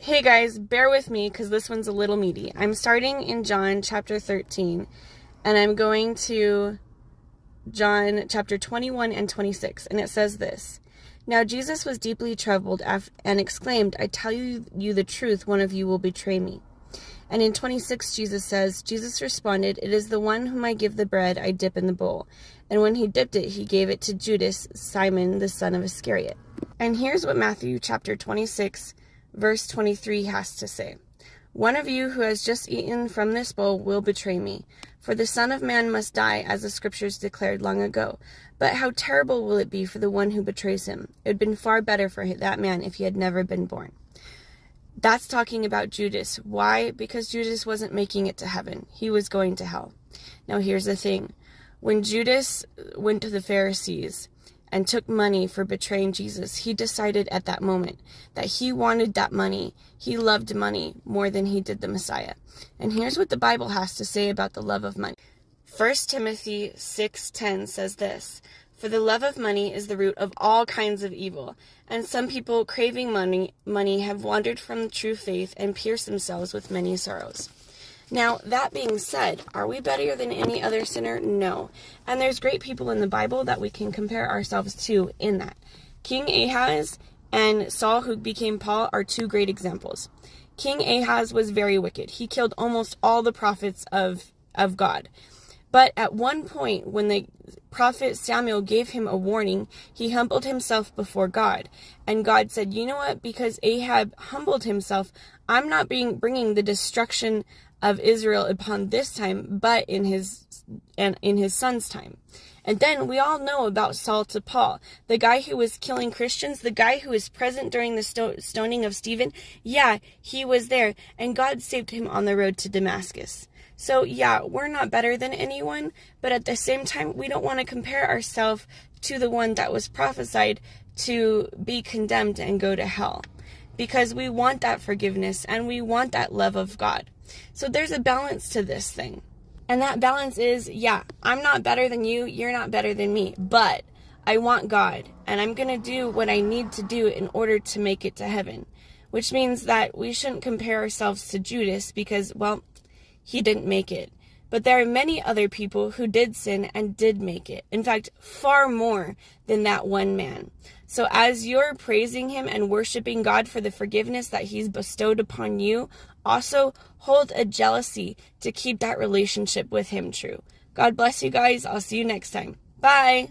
Hey guys, bear with me because this one's a little meaty. I'm starting in John chapter 13, and I'm going to John chapter 21 and 26, and it says this. Now Jesus was deeply troubled and exclaimed, I tell you the truth, one of you will betray me. And in 26, Jesus responded, it is the one whom I give the bread I dip in the bowl. And when he dipped it, he gave it to Judas, Simon, the son of Iscariot. And here's what Matthew chapter 26, verse 23 has to say. One of you who has just eaten from this bowl will betray me. For the Son of Man must die, as the Scriptures declared long ago. But how terrible will it be for the one who betrays him? It would have been far better for that man if he had never been born. That's talking about Judas. Why? Because Judas wasn't making it to heaven. He was going to hell. Now here's the thing. When Judas went to the Pharisees and took money for betraying Jesus, he decided at that moment that he wanted that money. He loved money more than he did the Messiah. And here's what the Bible has to say about the love of money. 1 Timothy 6:10 says this, for the love of money is the root of all kinds of evil, and some people craving money have wandered from the true faith and pierced themselves with many sorrows. Now, that being said, are we better than any other sinner? No. And there's great people in the Bible that we can compare ourselves to in that. King Ahaz and Saul, who became Paul, are two great examples. King Ahaz was very wicked. He killed almost all the prophets of God. But at one point, when the prophet Samuel gave him a warning, he humbled himself before God. And God said, you know what? Because Ahab humbled himself, I'm not bringing the destruction of Israel upon this time, but in his son's time. And then we all know about Saul to Paul, the guy who was killing Christians, the guy who was present during the stoning of Stephen. Yeah, he was there, and God saved him on the road to Damascus. So yeah, we're not better than anyone, but at the same time, we don't want to compare ourselves to the one that was prophesied to be condemned and go to hell. Because we want that forgiveness and we want that love of God. So there's a balance to this thing. And that balance is, yeah, I'm not better than you, you're not better than me, but I want God, and I'm going to do what I need to do in order to make it to heaven. Which means that we shouldn't compare ourselves to Judas because, well, he didn't make it. But there are many other people who did sin and did make it. In fact, far more than that one man. So as you're praising him and worshiping God for the forgiveness that he's bestowed upon you, also hold a jealousy to keep that relationship with him true. God bless you guys. I'll see you next time. Bye.